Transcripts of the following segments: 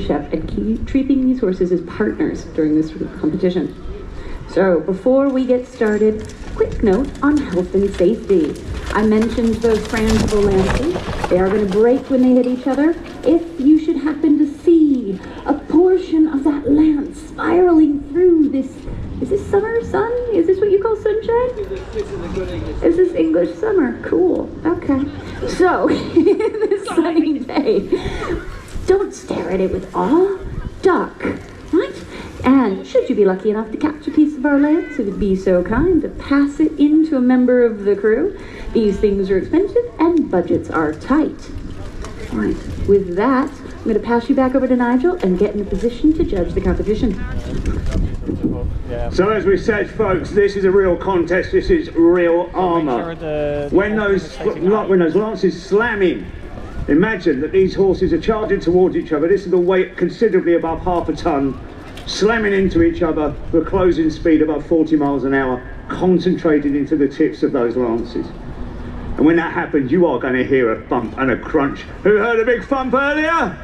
chef and keep treating these horses as partners during this competition. So before we get started, quick note on health and safety. I mentioned those frangible lances. They are going to break when they hit each other. If you should happen to see a portion of that lance spiraling through this, is this summer sun? Is this what you call sunshine? Is this English summer? Cool. Okay. So, this sunny day, don't stare at it with awe. Duck, right? And should you be lucky enough to catch a piece of our lance, it would be so kind to pass it into a member of the crew. These things are expensive and budgets are tight. All right, with that, I'm going to pass you back over to Nigel and get in a position to judge the competition. So as we said, folks, this is a real contest. This is real armour. When those lances slam in, imagine that these horses are charging towards each other. This is a weight considerably above half a tonne, slamming into each other with a closing speed above 40 miles an hour, concentrated into the tips of those lances. And when that happens, you are going to hear a thump and a crunch. Who heard a big thump earlier?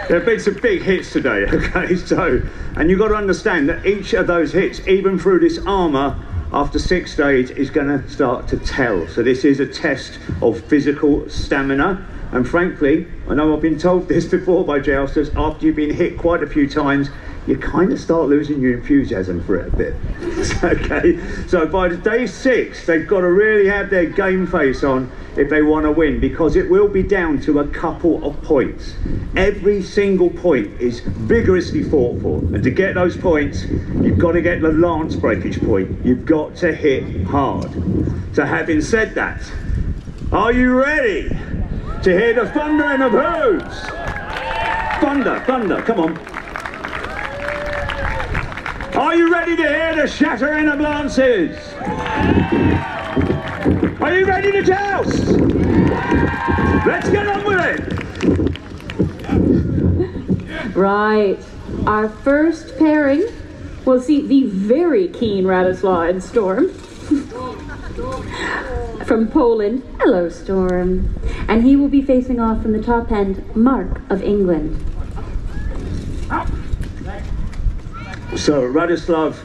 There have been some big hits today, okay? So, and you've got to understand that each of those hits, even through this armour, after 6 days, is going to start to tell. So this is a test of physical stamina. And frankly, I know I've been told this before by jousters, after you've been hit quite a few times, you kind of start losing your enthusiasm for it a bit. Okay, so by day 6, they've got to really have their game face on if they want to win, because it will be down to a couple of points. Every single point is vigorously fought for, and to get those points, you've got to get the lance breakage point. You've got to hit hard. So having said that, are you ready to hear the thundering of hooves? Thunder, thunder, come on. Are you ready to hear the shattering of lances? Are you ready to joust? Let's get on with it. Right. Our first pairing will see the very keen Radoslaw and Storm. From Poland. Hello, Storm. And he will be facing off from the top end, Mark of England. So Radoslav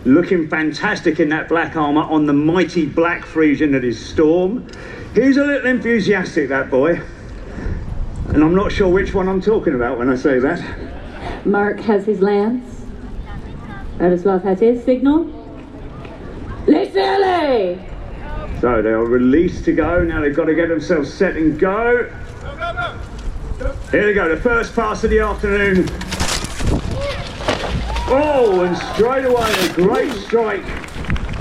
looking fantastic in that black armour on the mighty black Frisian that is Storm. He's a little enthusiastic, that boy. And I'm not sure which one I'm talking about when I say that. Mark has his lance. Radoslav has his signal. Laissez-aller! So they are released to go. Now they've got to get themselves set and go. Here they go, the first pass of the afternoon. Oh, and straight away a great strike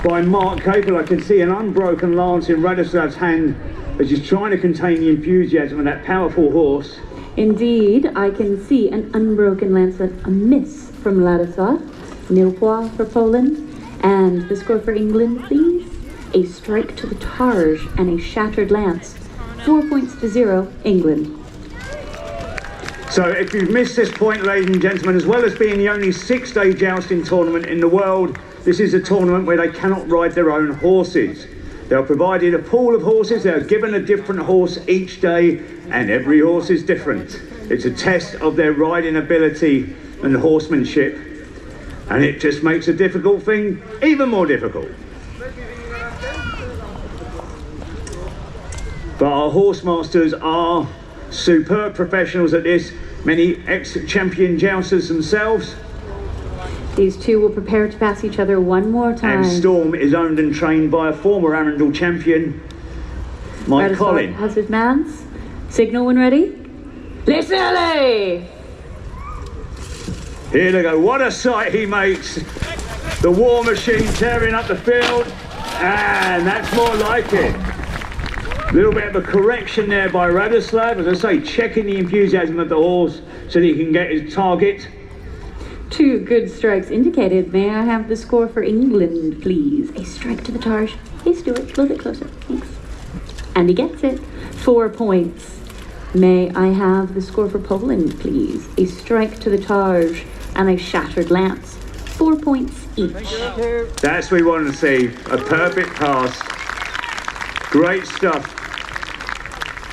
by Mark Capel. I can see an unbroken lance in Radoslav's hand as he's trying to contain the enthusiasm of that powerful horse. Indeed, I can see an unbroken lance, a miss from Radoslav. Nil point for Poland. And the score for England, please. A strike to the targe and a shattered lance. 4 points to 0, England. So if you've missed this point, ladies and gentlemen, as well as being the only 6-day jousting tournament in the world, this is a tournament where they cannot ride their own horses. They're provided a pool of horses, they're given a different horse each day, and every horse is different. It's a test of their riding ability and horsemanship, and it just makes a difficult thing even more difficult. But our horse masters are superb professionals at this, many ex-champion jousters themselves. These two will prepare to pass each other one more time. And Storm is owned and trained by a former Arundel champion, Mike Collin. Has his mans. Signal when ready. Laissez-aller! Here they go, what a sight he makes. The war machine tearing up the field, and that's more like it. A little bit of a correction there by Radoslav, as I say, checking the enthusiasm of the horse so that he can get his target. 2 good strikes indicated. May I have the score for England, please? A strike to the targe. Hey, Stuart, a little bit closer. Thanks. And he gets it. 4 points. May I have the score for Poland, please? A strike to the targe and a shattered lance. 4 points each. That's what we want to see. A perfect pass. Great stuff.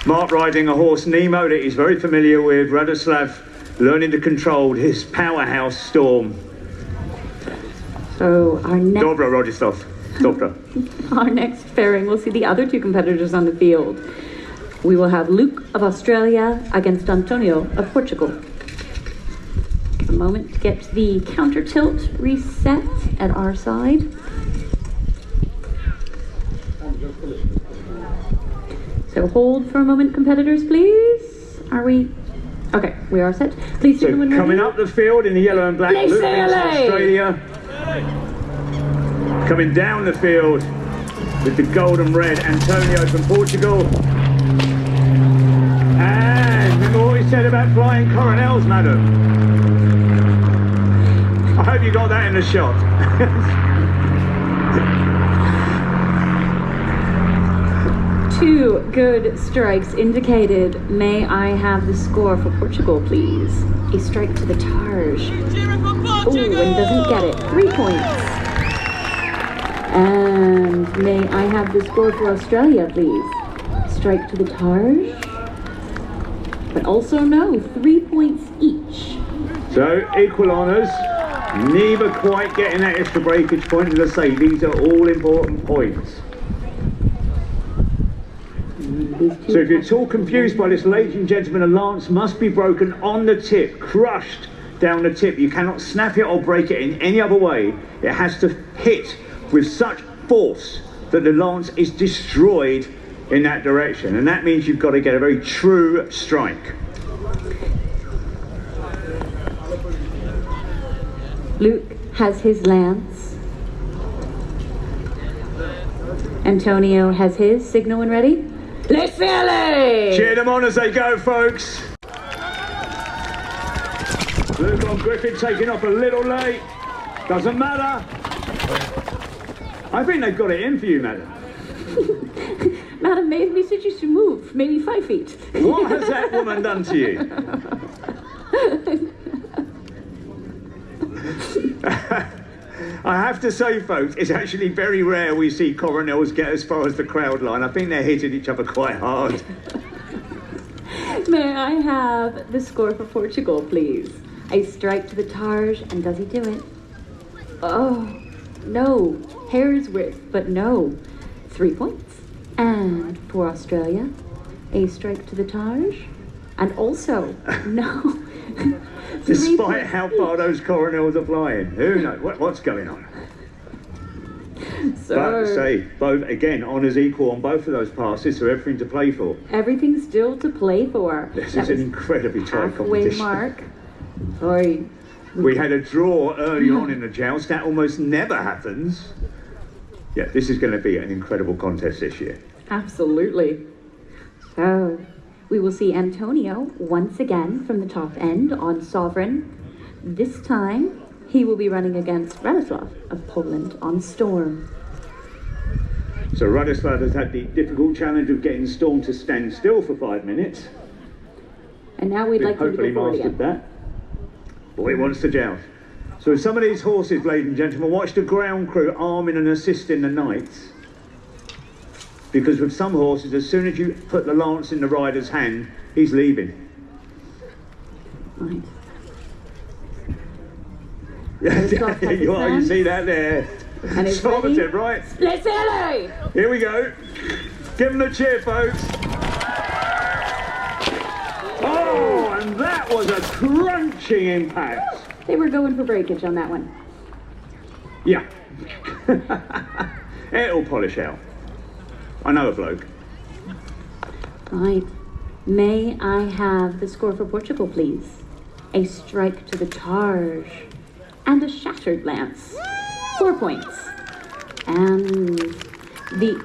Mark riding a horse, Nemo, that he's very familiar with. Radoslav learning to control his powerhouse Storm. So our next... Dobra, Rogislav. Dobra. Our next pairing will see the other two competitors on the field. We will have Luke of Australia against Antonio of Portugal. A moment to get the counter tilt reset at our side. So hold for a moment, competitors, please. Are we? Okay, we are set. Please So when coming ready. up the field in the yellow and black, Luke from Australia. Coming down the field with the gold and red, Antonio from Portugal. And remember what we said about flying coronels, madam? I hope you got that in the shot. Two good strikes indicated. May I have the score for Portugal, please? A strike to the targe. Ooh, and doesn't get it. 3 points. And may I have the score for Australia, please? Strike to the targe. But also no, 3 points each. So equal honours. Neither quite getting that extra breakage point. As I say, these are all important points. So if you're at all confused by this, ladies and gentlemen, a lance must be broken on the tip, crushed down the tip. You cannot snap it or break it in any other way. It has to hit with such force that the lance is destroyed in that direction. And that means you've got to get a very true strike. Luke has his lance. Antonio has his. Signal when ready. Let's sail! Cheer them on as they go, folks. Luke on Griffin taking off a little late. Doesn't matter. I think they've got it in for you, madam. Madam, maybe we should just move. Maybe 5 feet. What has that woman done to you? I have to say, folks, it's actually very rare we see coronels get as far as the crowd line. I think they're hitting each other quite hard. May I have the score for Portugal, please? A strike to the targe, and does he do it? Oh, no. Hair's width, but no. 3 points. And for Australia, a strike to the targe, and also no. Despite how far those coronels are flying. Who knows? What's going on? So, but say, both, again, honours equal on both of those passes, so everything to play for. Everything still to play for. This is an incredibly tight halfway competition. mark. Sorry. We had a draw early on in the joust. That almost never happens. Yeah, this is going to be an incredible contest this year. Absolutely. So, we will see Antonio once again from the top end on Sovereign. This time, he will be running against Radoslav of Poland on Storm. So Radoslav has had the difficult challenge of getting Storm to stand still for 5 minutes. And now we'd like to hopefully go forward mastered again. that. But he wants to joust. So some of these horses, ladies and gentlemen, watch the ground crew arming and assisting the knights. Because with some horses, as soon as you put the lance in the rider's hand, he's leaving. Right. You see that there? And it's ready. Sorted, right? Let's go! Here we go. Give them a cheer, folks. Oh, and that was a crunching impact. They were going for breakage on that one. Yeah. It'll polish out. I know a bloke. Right. May I have the score for Portugal, please? A strike to the targe. And a shattered lance. 4 points. And the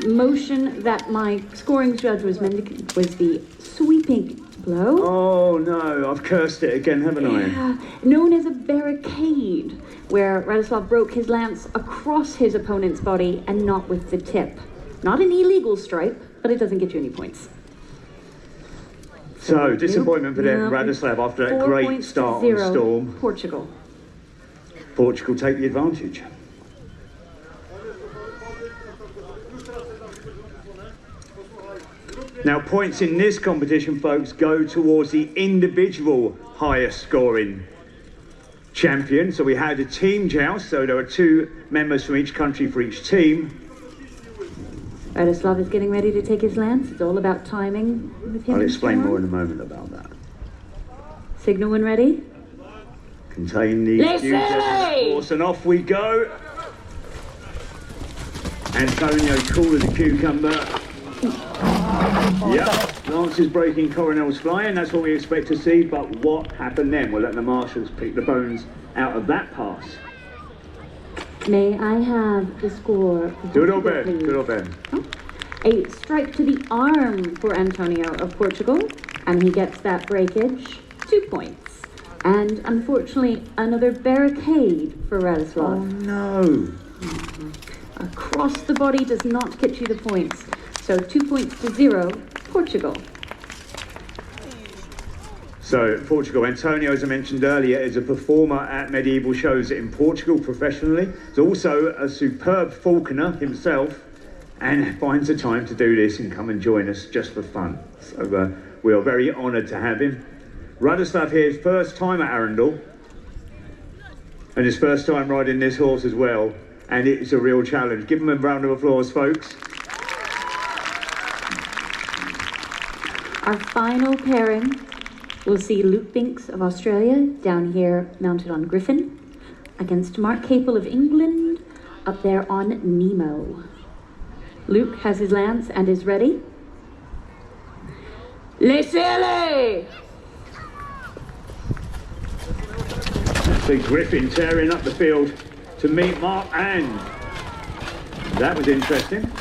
motion that my scoring judge was the sweeping blow. Oh no, I've cursed it again, haven't I? Yeah, known as a barricade, where Radoslav broke his lance across his opponent's body and not with the tip. Not an illegal strike, but it doesn't get you any points. So, disappointment for them, Radoslav, after that great start on Storm. Portugal. Portugal take the advantage. Now, points in this competition, folks, go towards the individual highest scoring champion. So we had a team joust, so there were 2 members from each country for each team. Radoslav is getting ready to take his lance. It's all about timing with him. I'll explain more in a moment about that. Signal when ready. Contain the horse, and off we go. Antonio, cool as a cucumber. Yep, Lance is breaking, Coronel's flying. That's what we expect to see. But what happened then? We'll let the marshals pick the bones out of that pass. May I have the score? Do it all, Ben. Do it all, Ben. Oh. A strike to the arm for Antonio of Portugal, and he gets that breakage. 2 points. And unfortunately, another barricade for Radoslav. Oh no! Across the body does not get you the points. So 2 points to 0, Portugal. So Portugal, Antonio, as I mentioned earlier, is a performer at medieval shows in Portugal professionally. He's also a superb falconer himself, and finds the time to do this and come and join us just for fun. So we are very honoured to have him. Radoslav here, his first time at Arundel, and his first time riding this horse as well, and it's a real challenge. Give him a round of applause, folks. Our final pairing will see Luke Binks of Australia down here mounted on Griffin against Mark Capel of England up there on Nemo. Luke has his lance and is ready. Laissez-aller! See Griffin tearing up the field to meet Mark, and that was interesting.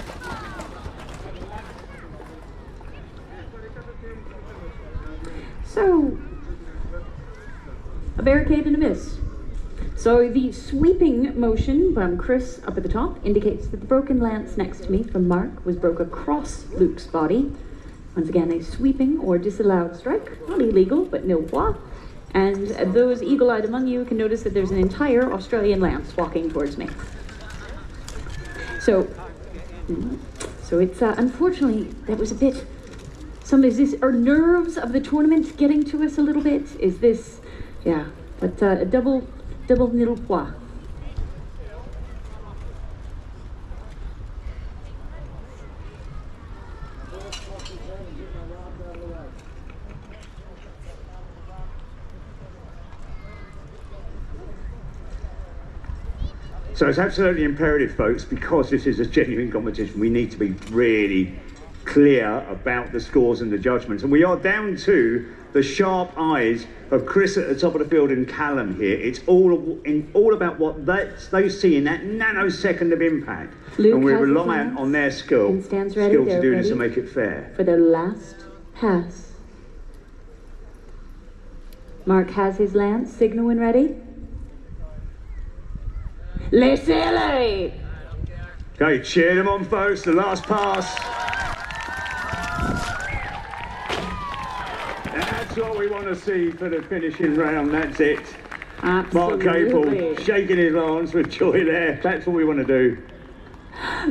So, a barricade and a miss. So the sweeping motion from Chris up at the top indicates that the broken lance next to me from Mark was broke across Luke's body. Once again, a sweeping or disallowed strike, not illegal, but no pois. And those eagle-eyed among you can notice that there's an entire Australian lance walking towards me. So it's unfortunately that was a bit. Is this our nerves of the tournament getting to us a little bit? Is this, yeah? But a double nil pois. So it's absolutely imperative, folks, because this is a genuine competition, we need to be really clear about the scores and the judgments. And we are down to the sharp eyes of Chris at the top of the field and Callum here. It's all about what they see in that nanosecond of impact. Luke, and we're reliant on their skill to do this and make it fair. For their last pass. Mark has his lance. Signal when ready. Laissez-aller! Okay, cheer them on, folks. The last pass. That's what we want to see for the finishing round. That's it. Absolutely. Mark Capel shaking his lance with joy there. That's what we want to do.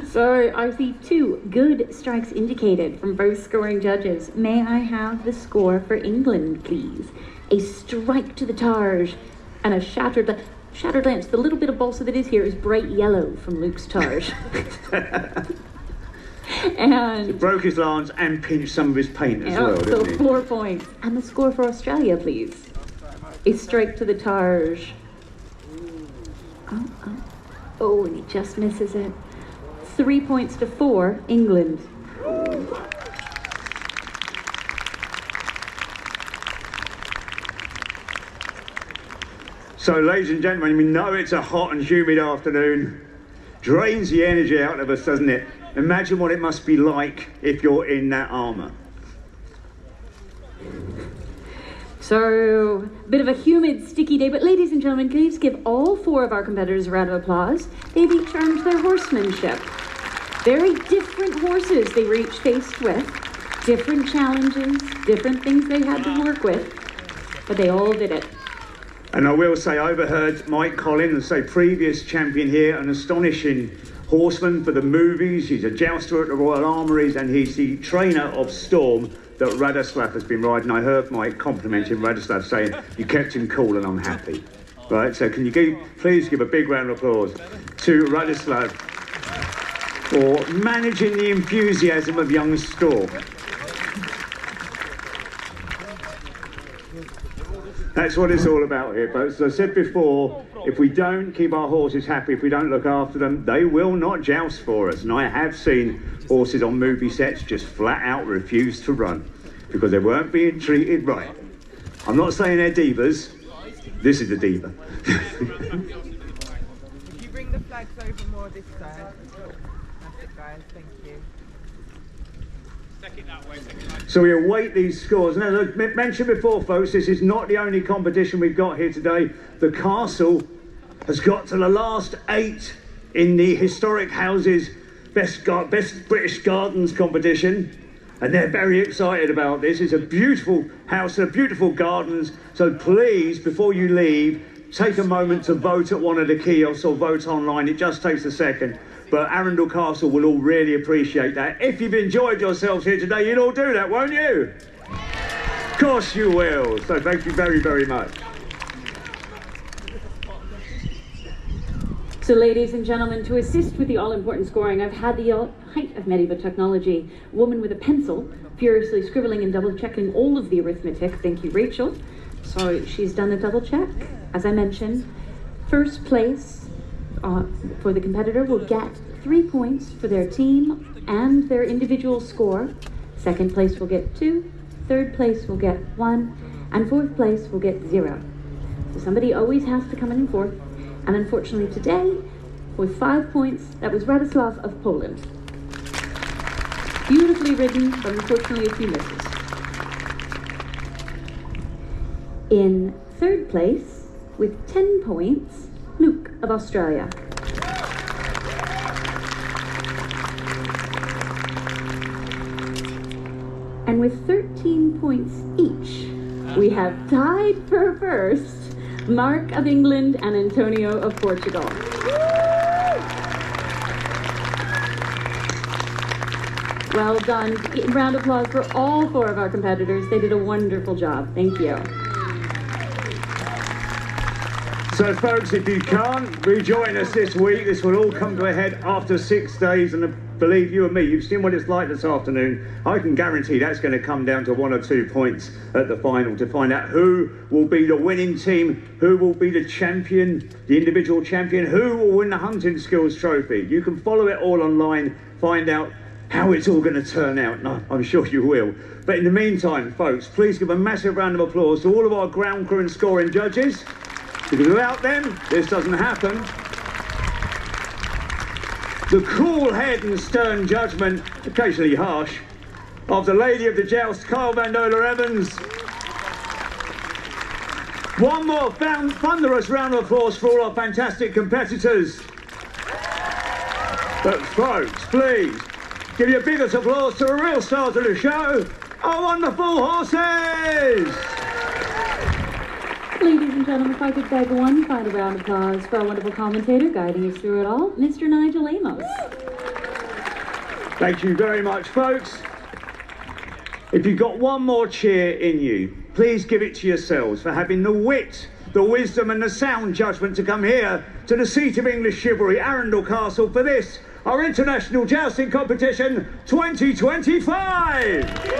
So I see 2 good strikes indicated from both scoring judges. May I have the score for England, please? A strike to the targe and a shattered lance. The little bit of balsa that is here is bright yellow from Luke's targe. And he broke his lance and pinched some of his paint as well, so didn't he? 4 points. And the score for Australia, please. A strike to the targe. Oh, and he just misses it. 3 points to 4, England. So, ladies and gentlemen, we know it's a hot and humid afternoon. Drains the energy out of us, doesn't it? Imagine what it must be like if you're in that armour. So, a bit of a humid, sticky day, but ladies and gentlemen, can you just give all 4 of our competitors a round of applause? They've each earned their horsemanship. Very different horses they were each faced with, different challenges, different things they had to work with, but they all did it. And I will say, I overheard Mike Collins, say previous champion here, an astonishing horseman for the movies, he's a jouster at the Royal Armouries, and he's the trainer of Storm that Radoslav has been riding. I heard Mike complimenting Radoslav, saying, you kept him cool and I'm happy. Right, so can you please give a big round of applause to Radoslav for managing the enthusiasm of young Storm. That's what it's all about here, folks. As I said before, if we don't keep our horses happy, if we don't look after them, they will not joust for us. And I have seen horses on movie sets just flat out refuse to run because they weren't being treated right. I'm not saying they're divas. This is a diva. If you bring the flags over more this side. That's it, guys. Thank you. So we await these scores. And as I mentioned before, folks, this is not the only competition we've got here today. The castle has got to the last 8 in the Historic Houses Best British Gardens competition. And they're very excited about this. It's a beautiful house and beautiful gardens. So please, before you leave, take a moment to vote at one of the kiosks or vote online. It just takes a second. But Arundel Castle will all really appreciate that. If you've enjoyed yourselves here today, you'll all do that, won't you? Of course you will. So thank you very, very much. So ladies and gentlemen, to assist with the all-important scoring, I've had the height of medieval technology, a woman with a pencil, furiously scribbling and double-checking all of the arithmetic. Thank you, Rachel. So she's done a double-check. As I mentioned, first place for the competitor will get 3 points for their team and their individual score. Second place will get 2, third place will get 1, and fourth place will get 0. So somebody always has to come in fourth. And unfortunately today, with 5 points, that was Radoslav of Poland. Beautifully ridden, but unfortunately a few misses. In third place, with 10 points, Luke of Australia. And with 13 points each, we have tied for first Mark of England and Antonio of Portugal. Well done. Round of applause for all 4 of our competitors. They did a wonderful job. Thank you. So folks, if you can't rejoin us this week, this will all come to a head after 6 days, and believe you and me, you've seen what it's like this afternoon. I can guarantee that's going to come down to 1 or 2 points at the final to find out who will be the winning team, who will be the champion, the individual champion, who will win the Hunting Skills Trophy. You can follow it all online, find out how it's all going to turn out. No, I'm sure you will. But in the meantime, folks, please give a massive round of applause to all of our ground crew and scoring judges. Because without them, this doesn't happen. The cool head and stern judgment, occasionally harsh, of the Lady of the Joust, Kyle Vandola Evans. One more thunderous round of applause for all our fantastic competitors. But folks, please, give your biggest applause to the real stars of the show, our wonderful horses! Ladies and gentlemen, if I could beg one final round of applause for our wonderful commentator guiding us through it all, Mr. Nigel Amos. Thank you very much, folks. If you've got one more cheer in you, please give it to yourselves for having the wit, the wisdom and the sound judgment to come here to the seat of English chivalry, Arundel Castle, for this, our International Jousting Competition 2025.